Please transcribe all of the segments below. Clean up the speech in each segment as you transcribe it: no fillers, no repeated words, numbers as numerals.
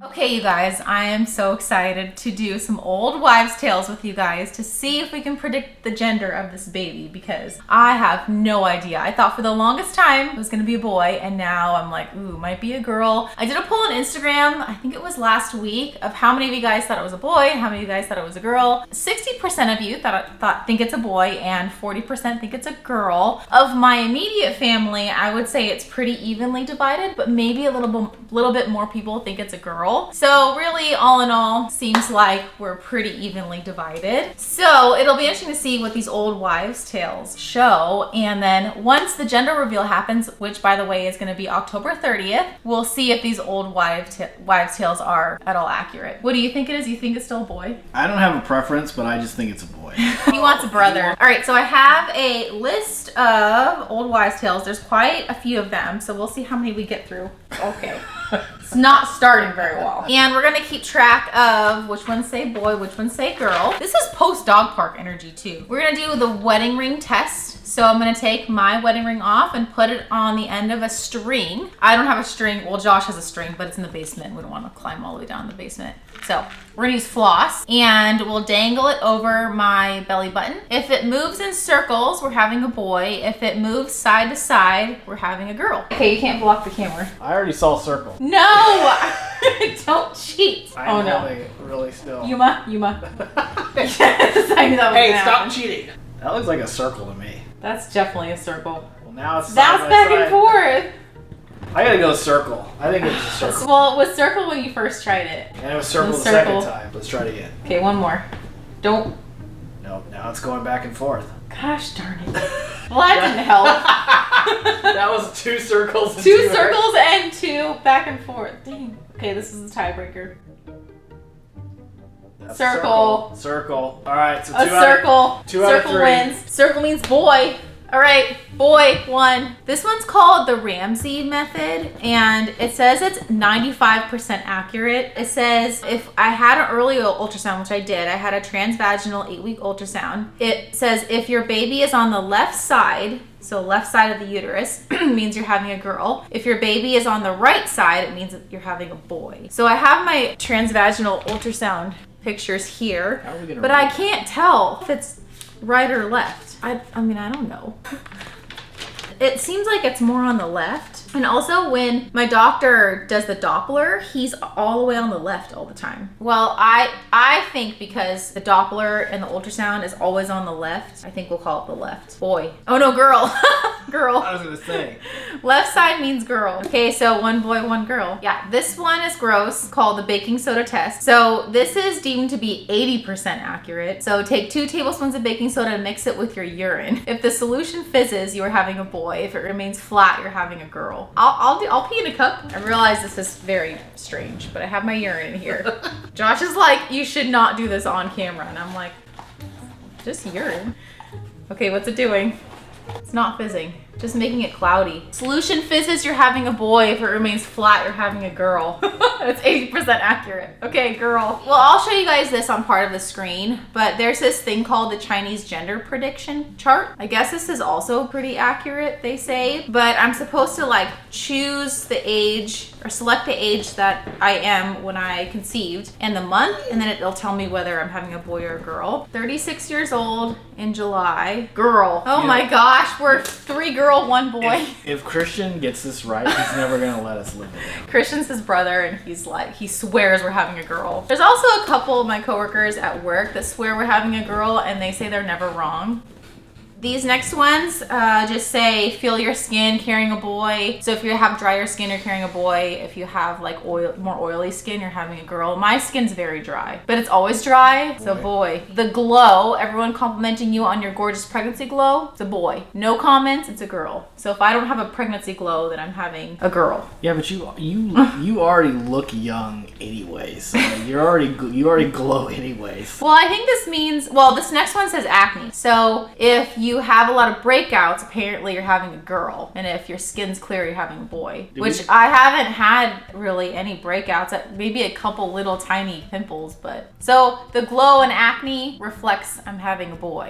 Okay, you guys, I am so excited to do some old wives' tales with you guys to see if we can predict the gender of this baby, because I have no idea. I thought for the longest time it was gonna be a boy, and now I'm like, ooh, might be a girl. I did a poll on Instagram, I think it was last week, of how many of you guys thought it was a boy and how many of you guys thought it was a girl. 60% of you think it's a boy and 40% think it's a girl. Of my immediate family, I would say it's pretty evenly divided, but maybe a little bit more people think it's a girl. So really, all in all, seems like we're pretty evenly divided. So it'll be interesting to see what these old wives' tales show. And then once the gender reveal happens, which by the way is going to be October 30th, we'll see if these old wives' tales are at all accurate. What do you think it is? You think it's still a boy? I don't have a preference, but I just think it's a boy. He wants a brother. All right, so I have a list of old wives' tales. There's quite a few of them, so we'll see how many we get through. Okay. It's not starting very well. And we're gonna keep track of which ones say boy, which ones say girl. This is post-dog park energy too. We're gonna do the wedding ring test. So I'm gonna take my wedding ring off and put it on the end of a string. I don't have a string, well Josh has a string, but it's in the basement. We don't wanna climb all the way down in the basement. So we're gonna use floss and we'll dangle it over my belly button. If it moves in circles, we're having a boy. If it moves side to side, we're having a girl. Okay, you can't block the camera. I already saw circle. No! Don't cheat. I'm no. really still. Yuma. Yes, I knew that was Hey, stop happen. cheating. That looks like a circle to me. That's definitely a circle. Well, now it's That's side by back side. and forth. I gotta go circle. I think it's a circle. Well, it was circle when you first tried it. And it was circle the circle. second time. Let's try it again. Okay, one more. Don't. Nope, now it's going back and forth. Gosh darn it. Well, that didn't help. That was two circles. And Two circles and two back and forth. Dang. Okay, this is the tiebreaker. That's Circle. Circle. All right, so A circle. two out of Circle three. wins. Circle means boy. All right, boy won. This one's called the Ramsey method, and it says it's 95% accurate. It says if I had an early ultrasound, which I did, I had a transvaginal 8-week ultrasound. It says if your baby is on the left side, so left side of the uterus, means you're having a girl. If your baby is on the right side, it means that you're having a boy. So I have my transvaginal ultrasound pictures here, but I can't tell if it's right or left. I mean, I don't know. It seems like it's more on the left. And also when my doctor does the Doppler, he's all the way on the left all the time. Well, I think because the Doppler and the ultrasound is always on the left, I think we'll call it the left. Boy. Oh no, girl. Girl. I was gonna say. Left side means girl. Okay, so one boy, one girl. Yeah, this one is gross, called the baking soda test. So this is deemed to be 80% accurate. So take 2 tablespoons of baking soda and mix it with your urine. If the solution fizzes, you are having a boy. If it remains flat, you're having a girl. I'll pee in a cup. I realize this is very strange, but I have my urine in here. Josh is like, you should not do this on camera. And I'm like, just urine. Okay, what's it doing? It's not fizzing, just making it cloudy. Solution fizzes, you're having a boy. If it remains flat, you're having a girl. It's 80% accurate. Okay, girl. Well, I'll show you guys this on part of the screen, but there's this thing called the Chinese gender prediction chart. I guess this is also pretty accurate, they say, but I'm supposed to like choose the age or select the age that I am when I conceived and the month, and then it'll tell me whether I'm having a boy or a girl. 36 years old in July. Girl. Oh my gosh, we're 3 girl, 1 boy. If Christian gets this right, he's never gonna let us live with him. Christian's his brother, and he's like, he swears we're having a girl. There's also a couple of my coworkers at work that swear we're having a girl, and they say they're never wrong. These next ones just say, feel your skin, carrying a boy. So if you have drier skin, you're carrying a boy. If you have like more oily skin, you're having a girl. My skin's very dry, but it's always dry, so boy. The glow, everyone complimenting you on your gorgeous pregnancy glow, it's a boy. No comments, it's a girl. So if I don't have a pregnancy glow, then I'm having a girl. Yeah, but you already look young anyways. So you already glow anyways. Well, I think this means, well, this next one says acne. So if you have a lot of breakouts, apparently you're having a girl. And if your skin's clear, you're having a boy. Which I haven't had really any breakouts. Maybe a couple little tiny pimples, but. So the glow and acne reflects I'm having a boy.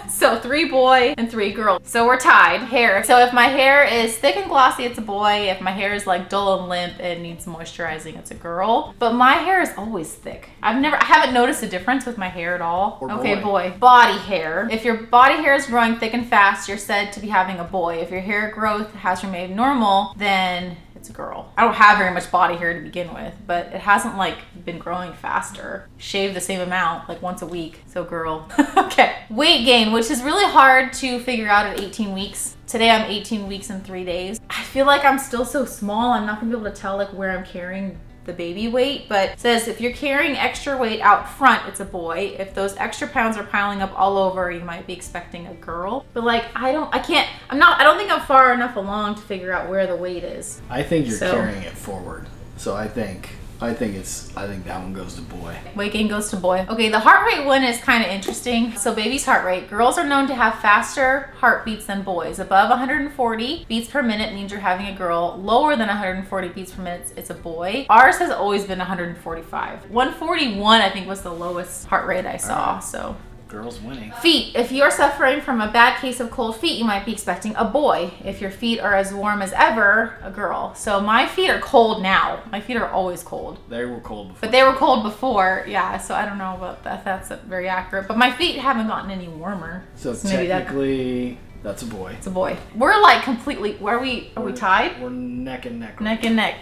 So 3 boy and 3 girl. So we're tied. Hair. So if my hair is thick and glossy, it's a boy. If my hair is like dull and limp and needs moisturizing, it's a girl. But my hair is always thick. I haven't noticed a difference with my hair at all. Or okay, boy. Body hair. If your body hair is growing thick and fast, you're said to be having a boy. If your hair growth has remained normal, then it's a girl. I don't have very much body hair to begin with, but it hasn't like been growing faster. Shave the same amount like once a week, so girl. Okay. Weight gain, which is really hard to figure out at 18 weeks. Today I'm 18 weeks and 3 days. I feel like I'm still so small, I'm not gonna be able to tell like where I'm carrying the baby weight, but it says if you're carrying extra weight out front, it's a boy. If those extra pounds are piling up all over, you might be expecting a girl. But like, I don't think I'm far enough along to figure out where the weight is. I think you're carrying it forward. So I think that one goes to boy. Weight gain goes to boy. Okay, the heart rate one is kind of interesting. So baby's heart rate. Girls are known to have faster heartbeats than boys. Above 140 beats per minute means you're having a girl. Lower than 140 beats per minute, it's a boy. Ours has always been 145. 141, I think, was the lowest heart rate I saw. So girls winning. Feet. If you're suffering from a bad case of cold feet, you might be expecting a boy. If your feet are as warm as ever, a girl. So my feet are cold now. My feet are always cold. They were cold before. But they were cold before, yeah. So I don't know about that. That's very accurate. But my feet haven't gotten any warmer. So technically, that's a boy. It's a boy. We're like completely. Are we tied? We're neck and neck. Neck and neck.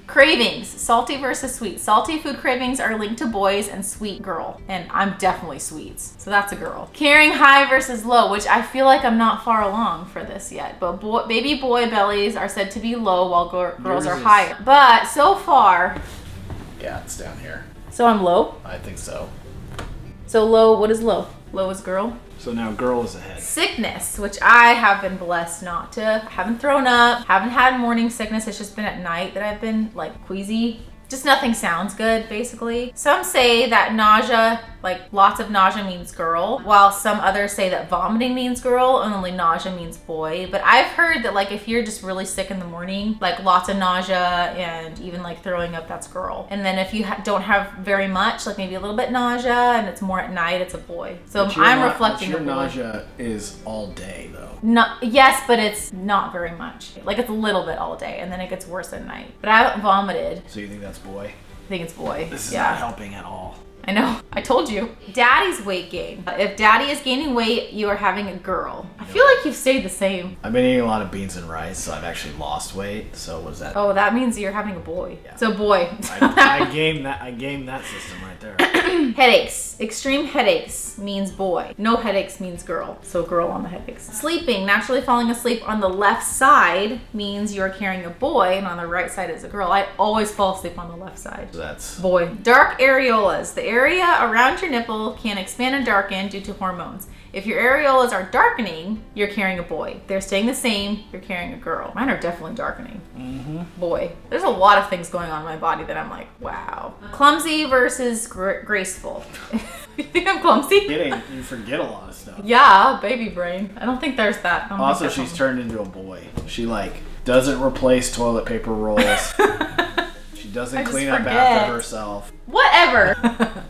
Cravings, salty versus sweet. Salty food cravings are linked to boys and sweet girl. And I'm definitely sweets. So that's a girl. Carrying high versus low, which I feel like I'm not far along for this yet. But baby boy bellies are said to be low while girls are higher. But so far. Yeah, it's down here. So I'm low? I think so. So low, what is low? Low is girl? So now girl is ahead. Sickness, which I have been blessed not to. I haven't thrown up, haven't had morning sickness. It's just been at night that I've been like queasy. Just nothing sounds good, basically. Some say that nausea, like lots of nausea means girl, while some others say that vomiting means girl and only nausea means boy. But I've heard that like if you're just really sick in the morning, like lots of nausea and even like throwing up, that's girl. And then if you don't have very much, like maybe a little bit nausea and it's more at night, it's a boy. So I'm reflecting your a boy. Nausea is all day though. No, yes, but it's not very much. Like it's a little bit all day and then it gets worse at night. But I haven't vomited. So you think that's boy? I think it's boy. This is not helping at all. I know. I told you. Daddy's weight gain. If daddy is gaining weight, you are having a girl. I feel like you've stayed the same. I've been eating a lot of beans and rice, so I've actually lost weight. So what is that? Oh, that means you're having a boy. Yeah. So boy. I gamed that system right there. Headaches. Extreme headaches means boy. No headaches means girl. So girl on the headaches. Sleeping. Naturally falling asleep on the left side means you're carrying a boy, and on the right side is a girl. I always fall asleep on the left side. So that's boy. Dark areolas. The area around your nipple can expand and darken due to hormones. If your areolas are darkening, you're carrying a boy. If they're staying the same, you're carrying a girl. Mine are definitely darkening. Boy. There's a lot of things going on in my body that I'm like, wow. Clumsy versus graceful. You think I'm clumsy? You forget a lot of stuff. Yeah, baby brain. I don't think there's that. Also, she's turned into a boy. She like doesn't replace toilet paper rolls. She doesn't clean up after herself. Whatever.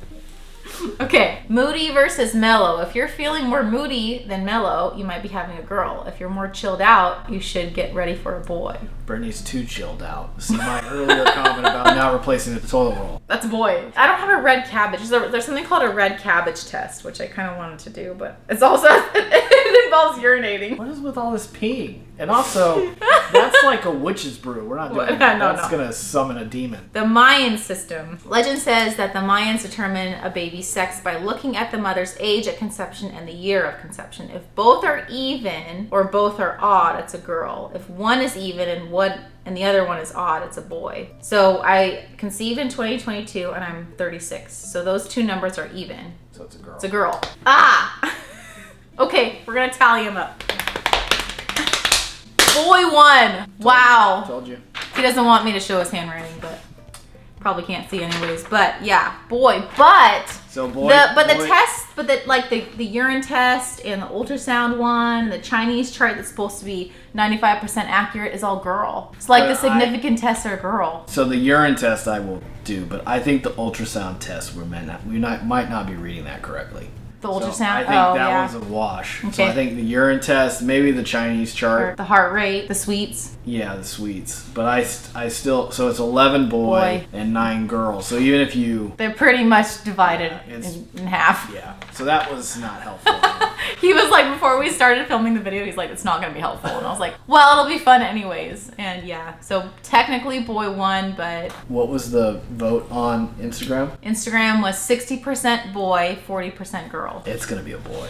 Okay, moody versus mellow. If you're feeling more moody than mellow, you might be having a girl. If you're more chilled out, you should get ready for a boy. Brittany's too chilled out. See my earlier comment about not replacing the toilet roll. That's a boy. I don't have a red cabbage. There's something called a red cabbage test, which I kind of wanted to do, but it's also, it involves urinating. What is with all this peeing? And also, that's like a witch's brew. We're not doing that. That's going to summon a demon. The Mayan system. Legend says that the Mayans determine a baby's sex by looking at the mother's age at conception and the year of conception. If both are even or both are odd, it's a girl. If one is even and the other one is odd, it's a boy. So I conceived in 2022 and I'm 36. So those two numbers are even. So it's a girl. It's a girl. Ah! Okay, we're going to tally them up. Boy won. Wow. Told you. He doesn't want me to show his handwriting, but probably can't see anyways. But yeah, boy. But so boy. The test, the urine test and the ultrasound one, the Chinese chart that's supposed to be 95% accurate is all girl. It's like the significant tests are girl. So the urine test I will do, but I think the ultrasound test might not be reading that correctly. The ultrasound? So I think that was a wash. Okay. So I think the urine test, maybe the Chinese chart. Or the heart rate, the sweets. Yeah, the sweets. But I still, so it's 11 boy and 9 girls. So even if you... They're pretty much divided in half. Yeah. So that was not helpful. He was like, before we started filming the video, he's like, it's not going to be helpful. And I was like, well, it'll be fun anyways. And yeah, so technically boy won, but... What was the vote on Instagram? Instagram was 60% boy, 40% girl. It's going to be a boy.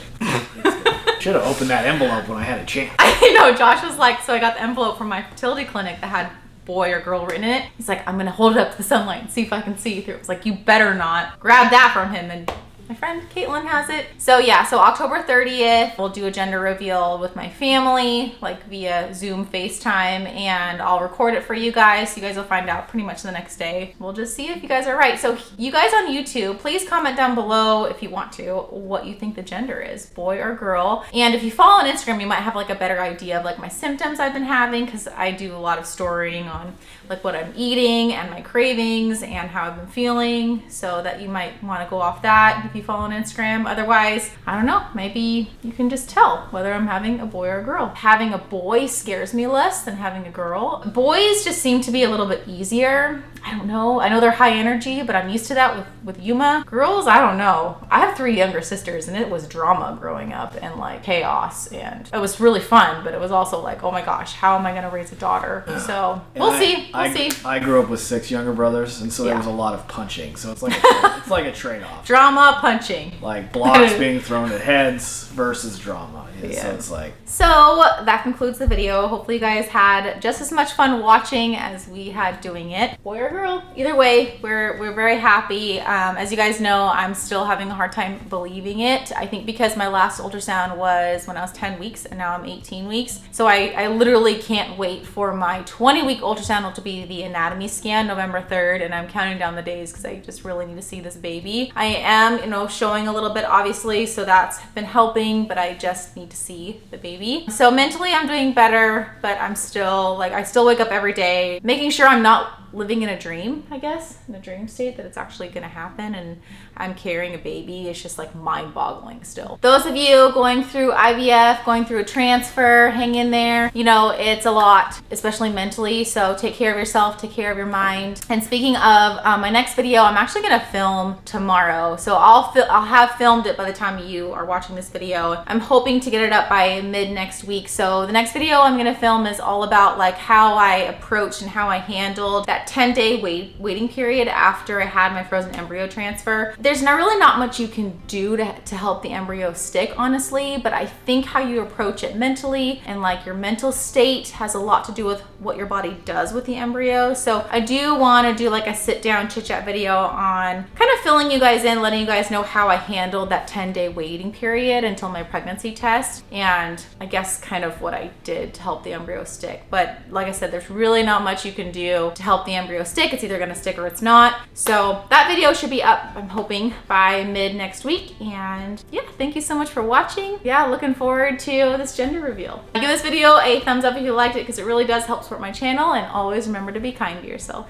Should have opened that envelope when I had a chance. I know, Josh was like, so I got the envelope from my fertility clinic that had boy or girl written in it. He's like, I'm going to hold it up to the sunlight and see if I can see through. I was like, you better not. Grab that from him. And my friend Caitlin has it. So yeah, so October 30th, we'll do a gender reveal with my family, like via Zoom FaceTime, and I'll record it for you guys. So you guys will find out pretty much the next day. We'll just see if you guys are right. So you guys on YouTube, please comment down below if you want to, what you think the gender is, boy or girl. And if you follow on Instagram, you might have like a better idea of like my symptoms I've been having, because I do a lot of storying on like what I'm eating and my cravings and how I've been feeling, so that you might want to go off that if you follow on Instagram. Otherwise, I don't know, maybe you can just tell whether I'm having a boy or a girl. Having a boy scares me less than having a girl. Boys just seem to be a little bit easier. I don't know. I know they're high energy, but I'm used to that with Yuma. Girls, I don't know. I have 3 younger sisters, and it was drama growing up and like chaos, and it was really fun, but it was also like, oh my gosh, how am I going to raise a daughter? So we'll see. I grew up with 6 younger brothers, and so there was a lot of punching. So it's like a trade-off. Drama, punching. Like blocks being thrown at heads versus drama. Yeah. So it's like... So that concludes the video. Hopefully you guys had just as much fun watching as we had doing it. Boy or girl, either way, we're very happy. As you guys know, I'm still having a hard time believing it. I think because my last ultrasound was when I was 10 weeks and now I'm 18 weeks. So I literally can't wait for my 20-week ultrasound to be the anatomy scan November 3rd, and I'm counting down the days because I just really need to see this baby. I am, showing a little bit obviously, so that's been helping, but I just need to see the baby. So mentally I'm doing better, but I'm still like, I still wake up every day making sure I'm not living in a dream, I guess, in a dream state, that it's actually gonna happen and I'm carrying a baby. It's just like mind-boggling still. Those of you going through IVF, going through a transfer, hang in there. It's a lot, especially mentally, so take care of yourself, take care of your mind. And speaking of my next video, I'm actually gonna film tomorrow. So I'll have filmed it by the time you are watching this video. I'm hoping to get it up by mid next week. So the next video I'm gonna film is all about like how I approached and how I handled that 10-day waiting period after I had my frozen embryo transfer. There's really not much you can do to help the embryo stick, honestly, but I think how you approach it mentally and like your mental state has a lot to do with what your body does with the embryo. So I do want to do like a sit down chit chat video on kind of filling you guys in, letting you guys know how I handled that 10-day waiting period until my pregnancy test, and I guess kind of what I did to help the embryo stick. But like I said, there's really not much you can do to help the embryo stick. It's either gonna stick or it's not. So that video should be up, I'm hoping, by mid next week. And yeah, thank you so much for watching. Yeah, looking forward to this gender reveal. Give this video a thumbs up if you liked it, because it really does help support my channel, and always remember to be kind to yourself.